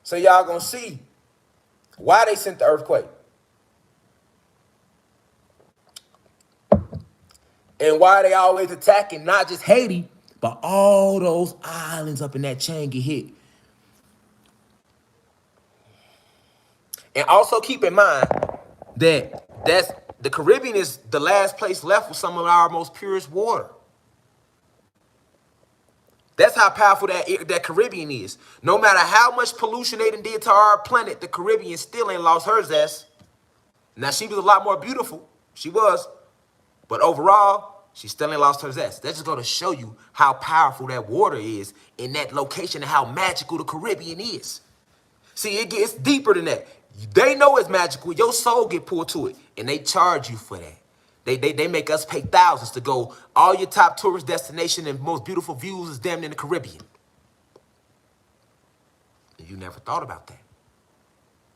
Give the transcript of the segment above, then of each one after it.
So y'all gonna see why they sent the earthquake. And why they always attacking not just Haiti, but all those islands up in that chain get hit. And also keep in mind that the Caribbean is the last place left with some of our most purest water. That's how powerful that Caribbean is. No matter how much pollution they did to our planet, the Caribbean still ain't lost hers ass. Now, she was a lot more beautiful. She was. But overall, she still ain't lost her zest. That's just going to show you how powerful that water is in that location and how magical the Caribbean is. See, it gets deeper than that. They know it's magical. Your soul get pulled to it, and they charge you for that. They make us pay thousands to go. All your top tourist destination and most beautiful views is damn near the Caribbean. And you never thought about that.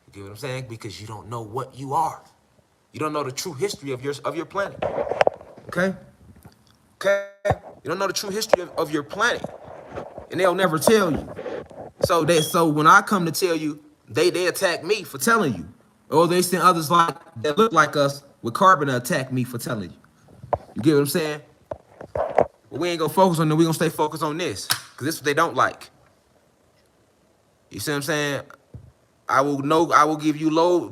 You get what I'm saying? Because you don't know what you are. You don't know the true history of your planet. Okay? Okay? You don't know the true history of your planet. And they'll never tell you. So when I come to tell you, they attack me for telling you. Or they send others like that look like us with carbon to attack me for telling you. You get what I'm saying? But we ain't gonna focus on that. We gonna stay focused on this. Because this is what they don't like. You see what I'm saying? I will give you low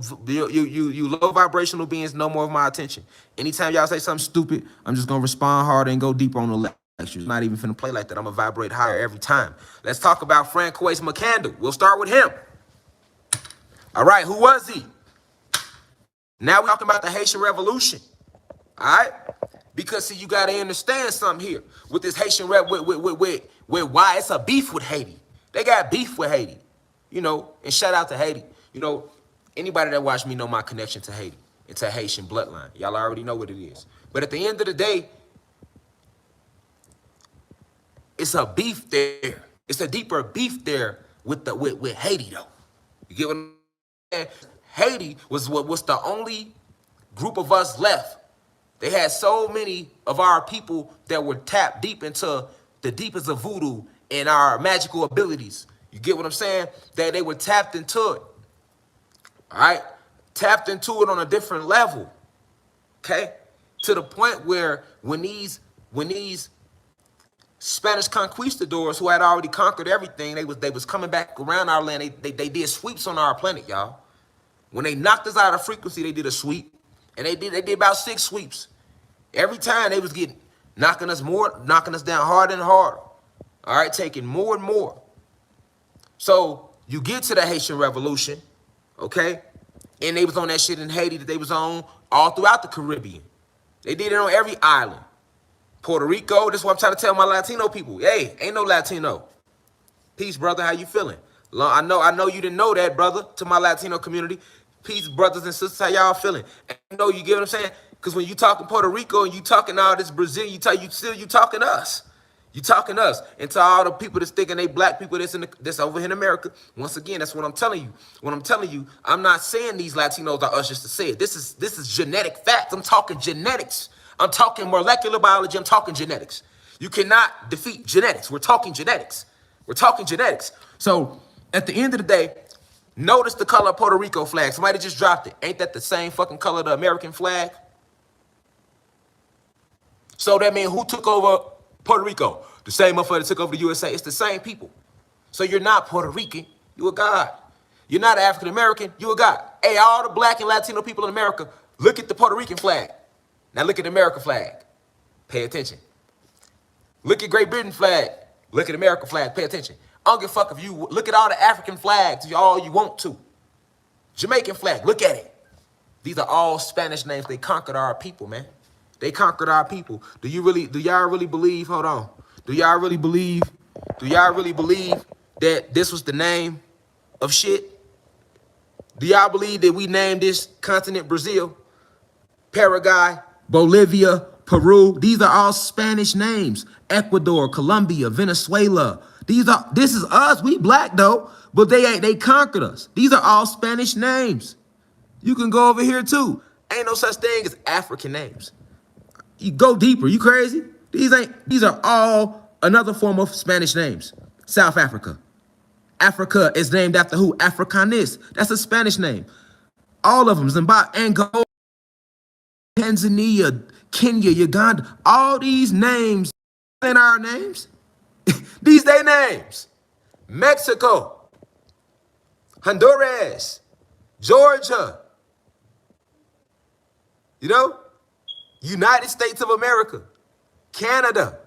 vibrational beings no more of my attention. Anytime y'all say something stupid, I'm just gonna respond harder and go deeper on the lecture. Not even finna play like that. I'm gonna vibrate higher every time. Let's talk about Francois McCandle. We'll start with him. All right, who was he? Now we're talking about the Haitian Revolution. All right? Because see, you gotta understand something here with this Haitian with why it's a beef with Haiti. They got beef with Haiti. You know, and shout out to Haiti. You know, anybody that watched me know my connection to Haiti. It's a Haitian bloodline. Y'all already know what it is. But at the end of the day, it's a beef there. It's a deeper beef there with Haiti, though. You get what I'm saying? Haiti was the only group of us left. They had so many of our people that were tapped deep into the deepest of voodoo and our magical abilities. You get what I'm saying? That they were tapped into it. All right? Tapped into it on a different level. Okay? To the point where when these Spanish conquistadors who had already conquered everything, they was coming back around our land. They did sweeps on our planet, y'all. When they knocked us out of frequency, they did a sweep. And they did about 6 sweeps. Every time they was knocking us down harder and harder. All right, taking more and more. So you get to the Haitian Revolution, okay? And they was on that shit in Haiti that they was on all throughout the Caribbean. They did it on every island. Puerto Rico, this is what I'm trying to tell my Latino people. Hey, ain't no Latino. Peace, brother, how you feeling? I know you didn't know that, brother, to my Latino community. Peace, brothers and sisters, how y'all feeling? I know you get what I'm saying? Because when you talking Puerto Rico and you talking all this Brazil, you talking us. You talking us. And to all the people that's thinking they black people that's over here in America, once again, that's what I'm telling you. What I'm telling you, I'm not saying these Latinos are us just to say it. This is genetic facts. I'm talking genetics. I'm talking molecular biology. I'm talking genetics. You cannot defeat genetics. We're talking genetics. We're talking genetics. So at the end of the day, notice the color of Puerto Rico flag. Somebody just dropped it. Ain't that the same fucking color of the American flag? So that means who took over Puerto Rico? The same motherfucker that took over the USA. It's the same people. So you're not Puerto Rican. You a god. You're not African American. You a god. Hey, all the black and Latino people in America, look at the Puerto Rican flag. Now look at the American flag. Pay attention. Look at Great Britain flag. Look at the American flag. Pay attention. I don't give a fuck if you look at all the African flags all you want to. Jamaican flag. Look at it. These are all Spanish names. They conquered our people, man. They conquered our people. Do y'all really believe, hold on. Do y'all really believe that this was the name of shit? Do y'all believe that we named this continent Brazil, Paraguay, Bolivia, Peru? These are all Spanish names. Ecuador, Colombia, Venezuela. This is us. We black though, but they conquered us. These are all Spanish names. You can go over here too. Ain't no such thing as African names. You go deeper. You crazy? These are all another form of Spanish names. South Africa. Africa is named after who? Africanus. That's a Spanish name. All of them. Zimbabwe, Angola, Tanzania, Kenya, Uganda. All these names ain't our names. These they names. Mexico, Honduras, Georgia. You know? United States of America, Canada,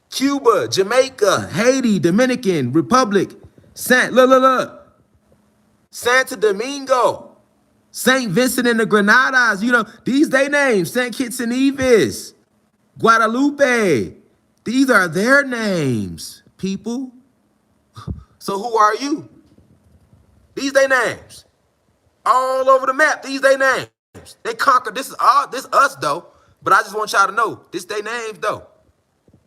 Cuba, Jamaica, Haiti, Dominican Republic, Santa Domingo, St. Vincent and the Grenadines, you know, these they names, St. Kitts and Nevis, Guadalupe. These are their names, people. So who are you? These they names. All over the map, these they names. They conquered, this us though, but I just want y'all to know, this they names though.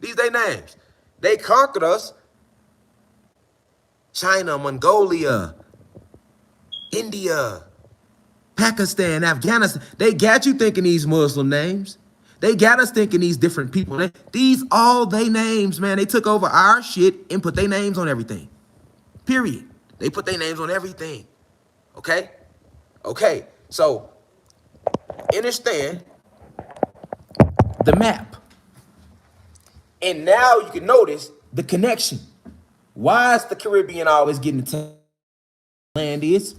These they names. They conquered us. China, Mongolia, India, Pakistan, Afghanistan. They got you thinking these Muslim names. They got us thinking these different people. These all they names, man. They took over our shit and put their names on everything. Period. They put their names on everything. Okay? Okay. So, understand the map. And now you can notice the connection. Why is the Caribbean always getting the land is?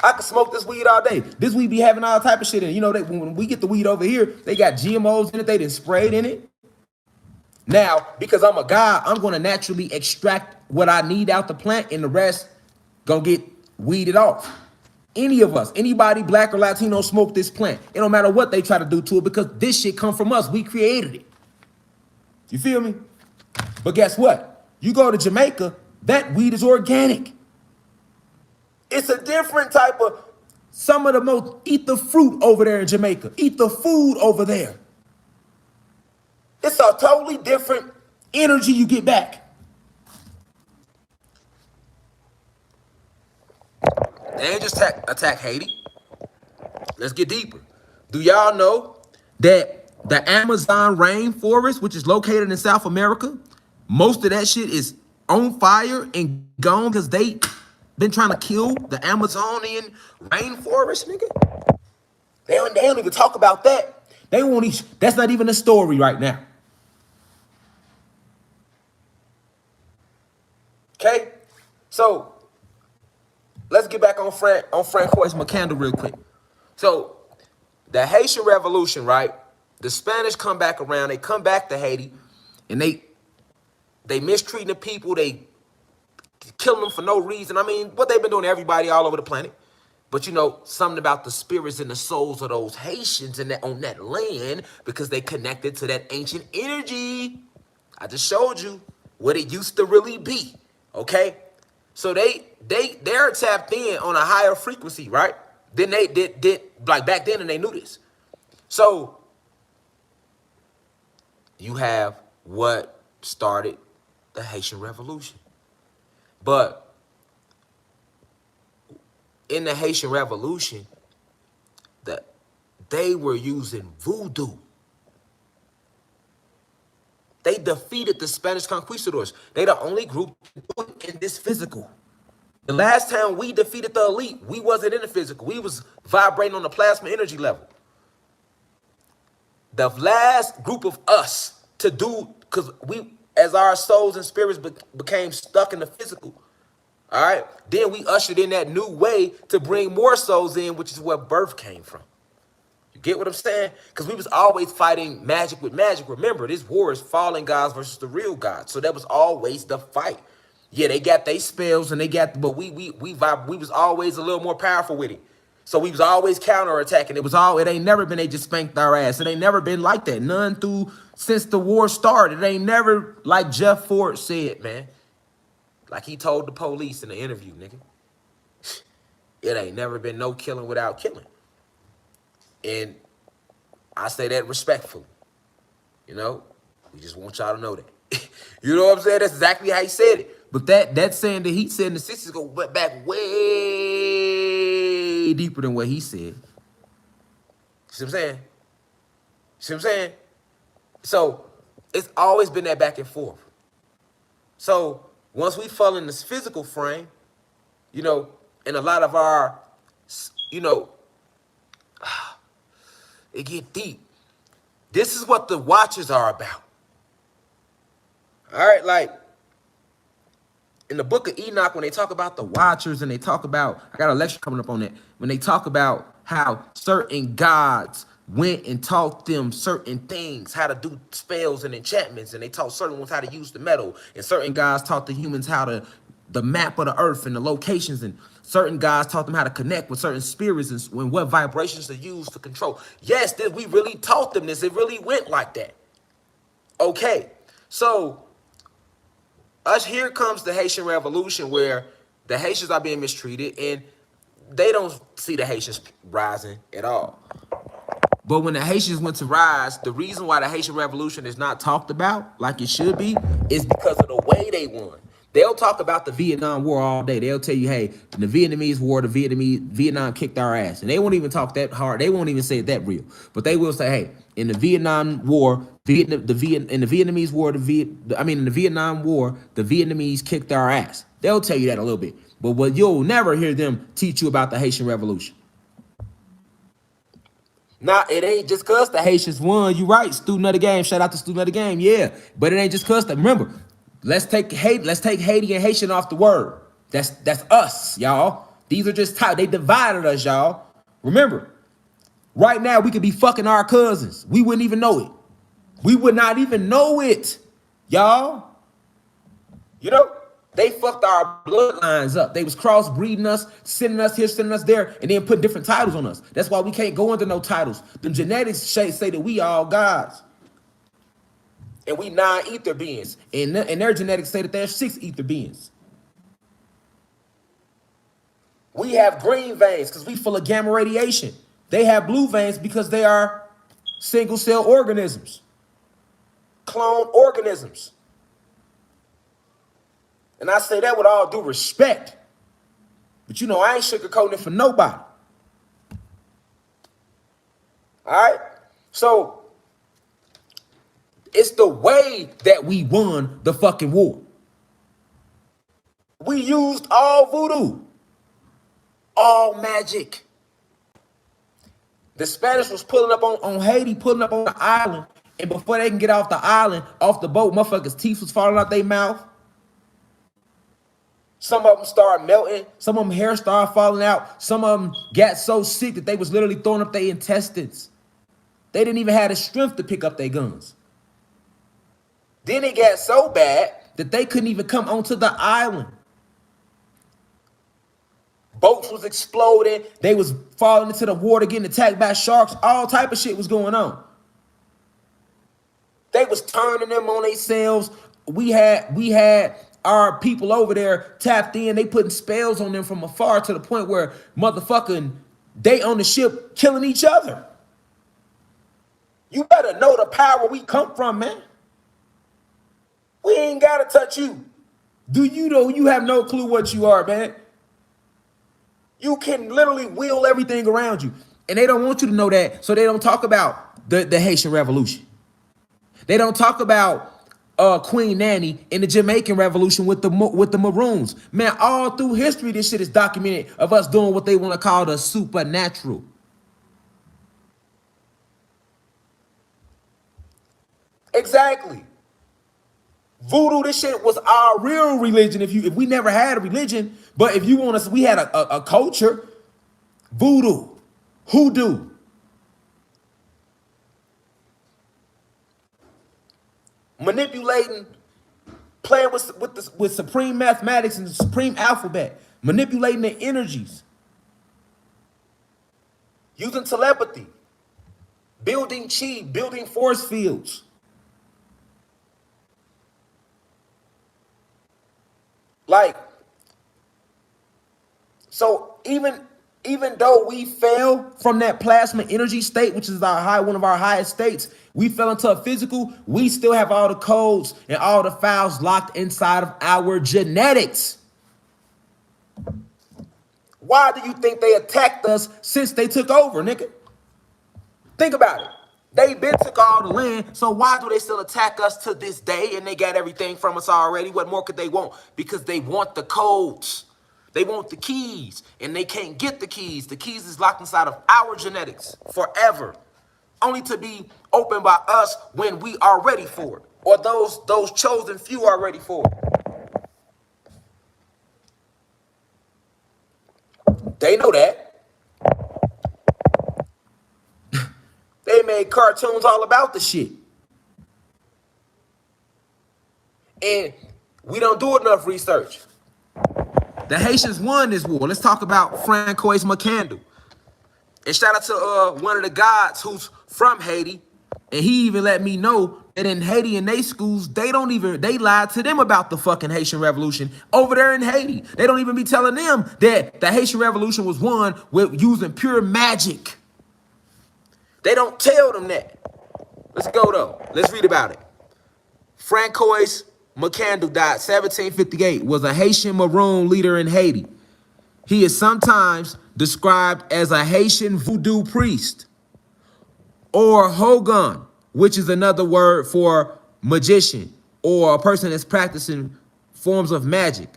I could smoke this weed all day. This weed be having all type of shit in it. You know, when we get the weed over here, they got GMOs in it. They done sprayed in it. Now, because I'm a guy, I'm going to naturally extract what I need out the plant, and the rest going to get weeded off. Any of us, anybody black or Latino smoke this plant. It don't matter what they try to do to it, because this shit come from us. We created it. You feel me? But guess what? You go to Jamaica, that weed is organic. It's a different type of, some of the most, eat the fruit over there in Jamaica. Eat the food over there. It's a totally different energy you get back. They ain't just attack Haiti. Let's get deeper. Do y'all know that the Amazon rainforest, which is located in South America, most of that shit is on fire and gone because they been trying to kill the Amazonian rainforest, nigga? They don't even talk about that. They won't even, that's not even a story right now. Okay? So, let's get back on Francois Macandal real quick. So, the Haitian Revolution, right? The Spanish come back around. They come back to Haiti, and they mistreating the people. They killing them for no reason. I mean, what they've been doing to everybody all over the planet. But you know, something about the spirits and the souls of those Haitians and that on that land, because they connected to that ancient energy. I just showed you what it used to really be. Okay? So they're tapped in on a higher frequency, right? Then they did like back then, and they knew this. So you have what started the Haitian Revolution. But in the Haitian Revolution, they were using voodoo. They defeated the Spanish conquistadors. They the only group in this physical. The last time we defeated the elite, we wasn't in the physical. We was vibrating on the plasma energy level. The last group of us to do, because we, as our souls and spirits became stuck in the physical, all right, then we ushered in that new way to bring more souls in, which is where birth came from. You get what I'm saying? Because we was always fighting magic with magic. Remember, this war is fallen gods versus the real gods. So that was always the fight. Yeah, they got their spells and they got, but we was always a little more powerful with it. So we was always counterattacking. It ain't never been they just spanked our ass. It ain't never been like that. None since the war started. It ain't never like Jeff Ford said, man. Like he told the police in the interview, nigga. It ain't never been no killing without killing. And I say that respectfully. You know, we just want y'all to know that. You know what I'm saying? That's exactly how he said it. But that saying that he said in the 60s go back way deeper than what he said. See what I'm saying? See what I'm saying? So it's always been that back and forth. So Once we fall in this physical frame, you know, and a lot of our, you know, it get deep. This is what the watchers are about. All right, like in the book of Enoch, when they talk about the watchers and they talk about, I got a lecture coming up on that, when they talk about how certain gods went and taught them certain things, how to do spells and enchantments, and they taught certain ones how to use the metal, and certain gods taught the humans how to, the map of the earth and the locations, and certain gods taught them how to connect with certain spirits and what vibrations to use to control. Yes, we really taught them this. It really went like that. Okay, so here comes the Haitian Revolution, where the Haitians are being mistreated, and they don't see the Haitians rising at all. But when the Haitians went to rise, the reason why the Haitian Revolution is not talked about like it should be is because of the way they won. They'll talk about the Vietnam War all day. They'll tell you, hey, in the Vietnamese War, Vietnam kicked our ass. And they won't even talk that hard. They won't even say it that real. But they will say, hey, in the Vietnam War, in the Vietnamese War, in the Vietnam War, the Vietnamese kicked our ass. They'll tell you that a little bit. But what you'll never hear them teach you about the Haitian Revolution. Nah, it ain't just cause the Haitians won. You right, student of the game. Shout out to student of the game, yeah. But it ain't just cause remember, let's take Haiti and Haitian off the word. That's us, y'all. These are just they divided us, y'all. Remember, right now we could be fucking our cousins. We wouldn't even know it. We would not even know it, y'all. You know? They fucked our bloodlines up. They was crossbreeding us, sending us here, sending us there, and then putting different titles on us. That's why we can't go under no titles. The genetics say that we all gods. And we 9 ether beings. And their genetics say that there's 6 ether beings. We have green veins because we full of gamma radiation. They have blue veins because they are single cell organisms. Clone organisms. And I say that with all due respect. But you know, I ain't sugarcoating it for nobody. All right? So, it's the way that we won the fucking war. We used all voodoo. All magic. The Spanish was pulling up on Haiti, pulling up on the island. And before they can get off the island, off the boat, motherfuckers' teeth was falling out their mouth. Some of them started melting. Some of them hair started falling out. Some of them got so sick that they was literally throwing up their intestines. They didn't even have the strength to pick up their guns. Then it got so bad that they couldn't even come onto the island. Boats was exploding. They was falling into the water, getting attacked by sharks. All type of shit was going on. They was turning them on themselves. We had our people over there tapped in. They putting spells on them from afar to the point where motherfucking they on the ship killing each other. You better know the power we come from, man. We ain't gotta touch you. Do you know you have no clue what you are, man? You can literally wheel everything around you. And they don't want you to know that, so they don't talk about the Haitian Revolution. They don't talk about Queen Nanny in the Jamaican Revolution with the Maroons. Man, all through history, this shit is documented of us doing what they want to call the supernatural. Exactly. Voodoo, this shit was our real religion. If we never had a religion, but if you want us, we had a culture. Voodoo, hoodoo. Manipulating, playing with supreme mathematics and the supreme alphabet, manipulating the energies, using telepathy, building chi, building force fields. Like, so even though we fell from that plasma energy state, which is one of our highest states, we fell into a physical, we still have all the codes and all the files locked inside of our genetics. Why do you think they attacked us since they took over, nigga? Think about it. They been took all the land, so why do they still attack us to this day? And they got everything from us already. What more could they want? Because they want the codes. They want the keys, and they can't get the keys. The keys is locked inside of our genetics forever, only to be opened by us when we are ready for it, or those chosen few are ready for it. They know that. They made cartoons all about the shit. And we don't do enough research. The Haitians won this war. Let's talk about Francois Macandou. And shout out to one of the gods who's from Haiti. And he even let me know that in Haiti in their schools, they lied to them about the fucking Haitian Revolution over there in Haiti. They don't even be telling them that the Haitian Revolution was won with using pure magic. They don't tell them that. Let's go, though. Let's read about it. Francois Macandou died 1758, was a Haitian Maroon leader in Haiti. He is sometimes described as a Haitian voodoo priest or hogan, which is another word for magician or a person that's practicing forms of magic.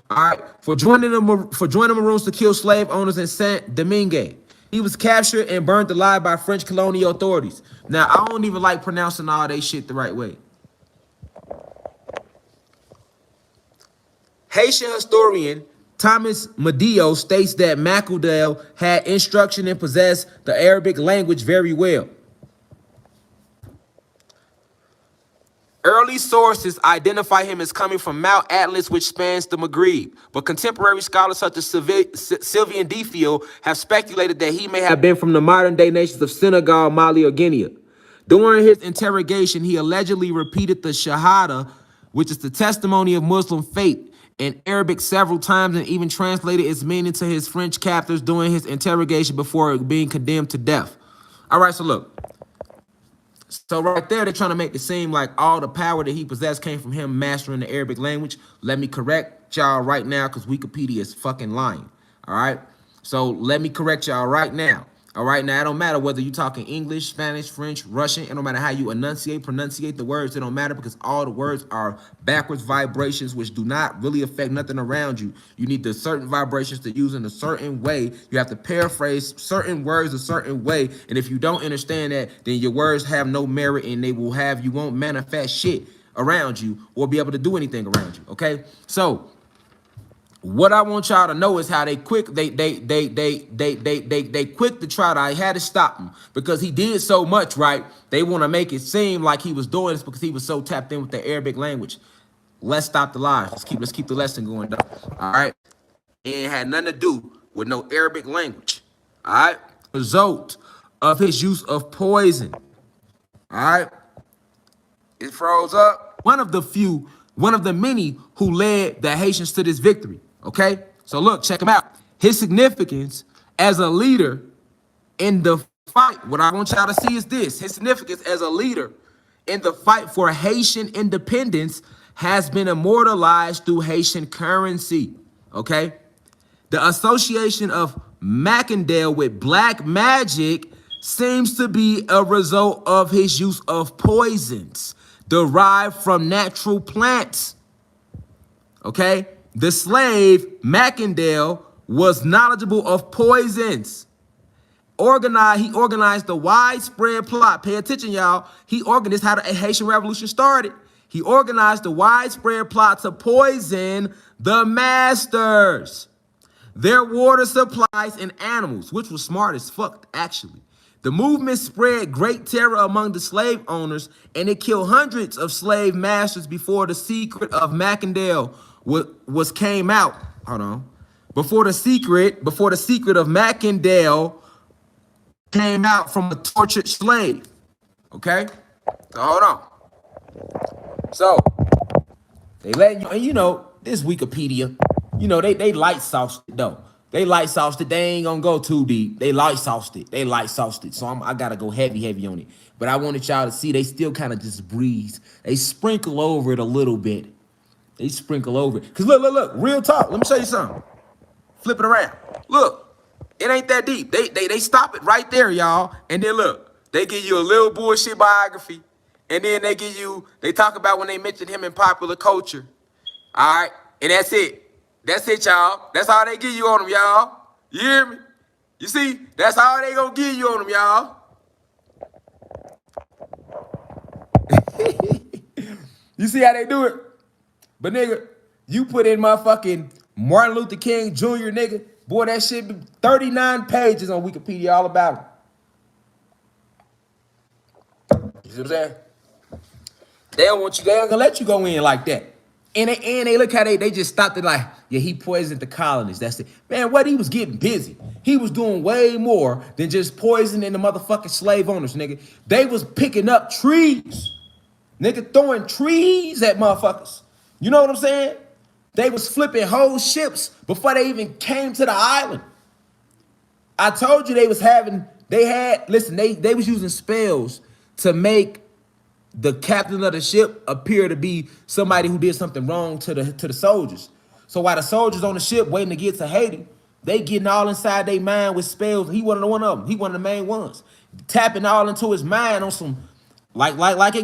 All right, for joining the Maroons to kill slave owners in Saint-Domingue. He was captured and burned alive by French colonial authorities. Now, I don't even like pronouncing all that shit the right way. Haitian historian Thomas Medeo states that Macandou had instruction and possessed the Arabic language very well. Early sources identify him as coming from Mount Atlas, which spans the Maghreb, but contemporary scholars such as Sylvian Defiel have speculated that he may have been from the modern-day nations of Senegal, Mali, or Guinea. During his interrogation, he allegedly repeated the Shahada, which is the testimony of Muslim faith, in Arabic several times and even translated its meaning to his French captors during his interrogation before being condemned to death. All right, so look. So right there, they're trying to make it seem like all the power that he possessed came from him mastering the Arabic language. Let me correct y'all right now because Wikipedia is fucking lying. All right? So let me correct y'all right now. All right? Now, it don't matter whether you're talking English, Spanish, French, Russian. It don't matter how you pronunciate the words. It don't matter because all the words are backwards vibrations, which do not really affect nothing around you. You need the certain vibrations to use in a certain way. You have to paraphrase certain words a certain way. And if you don't understand that, then your words have no merit and you won't manifest shit around you or be able to do anything around you. Okay? So what I want y'all to know is how they quick to try to. I had to stop him because he did so much, right? They want to make it seem like he was doing this because he was so tapped in with the Arabic language. Let's stop the lies. Let's keep the lesson going, though. All right. It had nothing to do with no Arabic language. All right. Result of his use of poison. All right. It froze up. One of the many who led the Haitians to this victory. Okay, so look, check him out. His significance as a leader in the fight. What I want y'all to see is this. His significance as a leader in the fight for Haitian independence has been immortalized through Haitian currency. Okay, the association of Macandou with black magic seems to be a result of his use of poisons derived from natural plants. Okay. The slave, Macandou, was knowledgeable of poisons. He organized the widespread plot. Pay attention, y'all. This is how the Haitian Revolution started. He organized the widespread plot to poison the masters, their water supplies, and animals, which was smart as fuck, actually. The movement spread great terror among the slave owners, and it killed hundreds of slave masters before the secret of Macandou came out. Hold on. Before the secret of Macandou came out from a tortured slave. Okay? So hold on. So they let you, and you know, this Wikipedia, you know, they light sauced it though. They light sauced it. They ain't gonna go too deep. They light sauced it. So I gotta go heavy on it. But I wanted y'all to see they still kind of just breeze. They sprinkle over it a little bit. Cause look, real talk. Let me show you something. Flip it around. Look, it ain't that deep. They stop it right there, y'all. And then look, They give you a little bullshit biography, and then they talk about when they mention him in popular culture. All right, and that's it. That's it, y'all. That's all they give you on them, y'all. You hear me? You see, that's all they gonna give you on them, y'all. You see how they do it? But nigga, you put in motherfucking Martin Luther King Jr., nigga. Boy, that shit be 39 pages on Wikipedia all about him. You see what I'm saying? They don't want you, they ain't gonna let you go in like that. And they look how they just stopped it like, yeah, he poisoned the colonists. That's it. Man, what, he was getting busy. He was doing way more than just poisoning the motherfucking slave owners, nigga. They was picking up trees. Nigga, throwing trees at motherfuckers. You know what I'm saying? They was flipping whole ships before they even came to the island. I told you they was using spells to make the captain of the ship appear to be somebody who did something wrong to the soldiers. So while the soldiers on the ship waiting to get to Haiti, they getting all inside their mind with spells. He one of them. He one of the main ones. Tapping all into his mind on some, like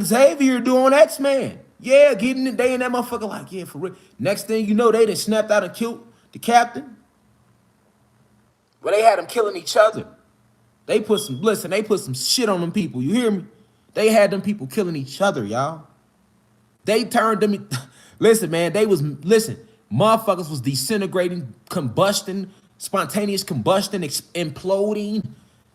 Xavier doing X-Men. Yeah, getting it, they in that motherfucker like, yeah, for real. Next thing you know, they done snapped out and killed the captain. Well, they had them killing each other. They put some shit on them people. You hear me? They had them people killing each other, y'all. They turned them, listen, man, motherfuckers was disintegrating, combustion, spontaneous combustion, imploding,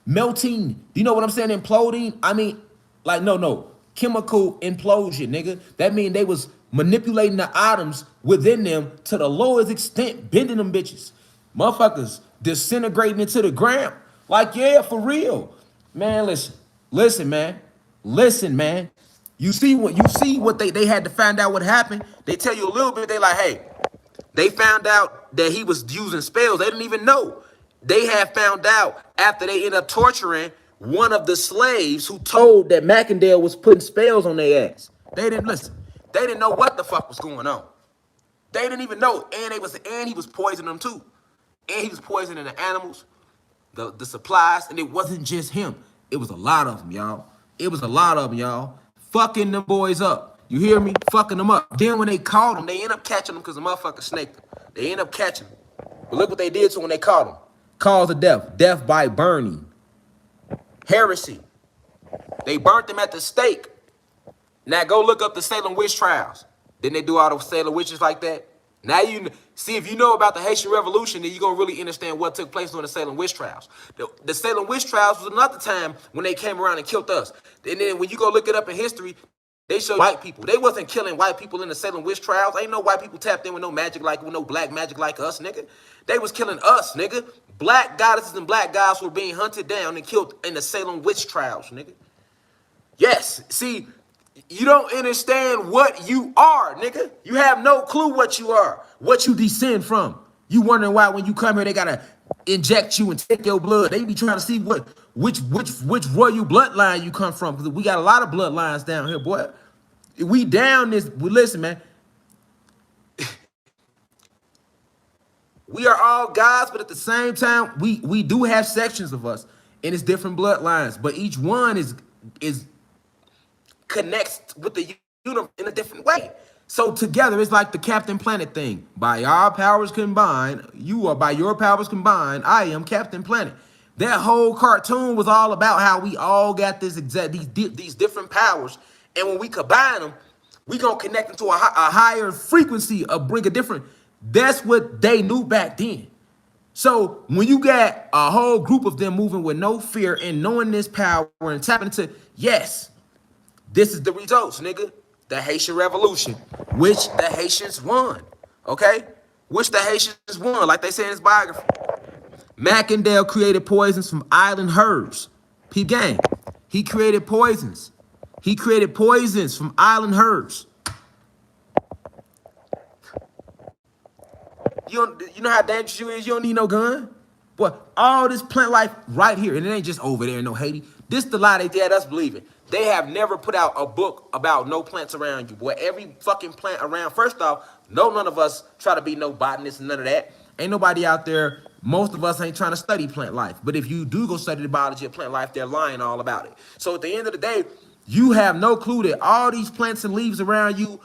melting. Do you know what I'm saying? Imploding? I mean, like, no. Chemical implosion, nigga. That mean they was manipulating the atoms within them to the lowest extent, bending them bitches. Motherfuckers disintegrating into the ground. Like, yeah, for real. Man, listen, man. You see what they had to find out what happened. They tell you a little bit, they like, hey, they found out that he was using spells. They didn't even know. They had found out after they ended up torturing one of the slaves who told that Mackendale was putting spells on their ass. They didn't listen. They didn't know what the fuck was going on. They didn't even know. And he was poisoning them too. And he was poisoning the animals, the supplies, and it wasn't just him. It was a lot of them, y'all. Fucking them boys up. You hear me? Fucking them up. Then when they caught them, they end up catching them because the motherfucker snaked them. They end up catching them. But look what they did to them when they caught them. Cause of death. Death by burning. Heresy. They burnt them at the stake. Now go look up the Salem witch trials. Didn't they do all those Salem witches like that? Now you see, if you know about the Haitian Revolution, then you're going to really understand what took place during the Salem witch trials. The Salem witch trials was another time when they came around and killed us. And then when you go look it up in history, they show white people. They wasn't killing white people in the Salem witch trials. Ain't no white people tapped in with no magic with no black magic like us, nigga. They was killing us, nigga. Black goddesses and black guys were being hunted down and killed in the Salem witch trials, nigga. Yes, see, you don't understand what you are, nigga. You have no clue what you are, what you descend from. You wondering why when you come here, they gotta inject you and take your blood. They be trying to see which royal bloodline you come from, because we got a lot of bloodlines down here, boy. We down this. Listen, man. We are all gods, but at the same time, we do have sections of us, and it's different bloodlines. But each one is connects with the universe in a different way. So together, it's like the Captain Planet thing. By our powers combined, you are by your powers combined, I am Captain Planet. That whole cartoon was all about how we all got these different powers, and when we combine them, we gonna connect them to a higher frequency of bring a different. That's what they knew back then. So when you got a whole group of them moving with no fear and knowing this power and tapping into, yes, this is the results, nigga. The Haitian Revolution, which the Haitians won, okay? Which the Haitians won, like they say in his biography. Mackendale created poisons from island herbs. Peep gang. He created poisons. He created poisons from island herbs. You know how dangerous you is? You don't need no gun. Boy, all this plant life right here, and it ain't just over there in no Haiti. This the lie they had us believing. They have never put out a book about no plants around you, boy. Every fucking plant around. First off, none of us try to be no botanists and none of that. Ain't nobody out there Most of us ain't trying to study plant life. But if you do go study the biology of plant life, they're lying all about it. So at the end of the day, you have no clue that all these plants and leaves around you,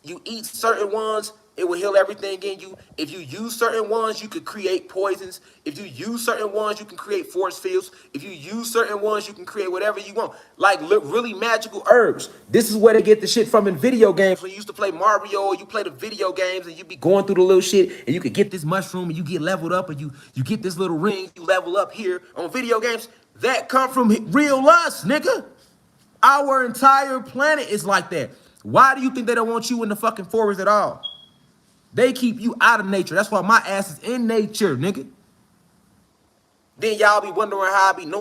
you eat certain ones, it will heal everything in you. If you use certain ones, you could create poisons. If you use certain ones, you can create force fields. If you use certain ones, you can create whatever you want. Like really magical herbs. This is where they get the shit from in video games. When you used to play Mario, you play the video games and you be going through the little shit and you could get this mushroom and you get leveled up and you get this little ring, you level up here on video games. That come from real lust, nigga. Our entire planet is like that. Why do you think they don't want you in the fucking forest at all? They keep you out of nature. That's why my ass is in nature, nigga. Then y'all be wondering how I be knowing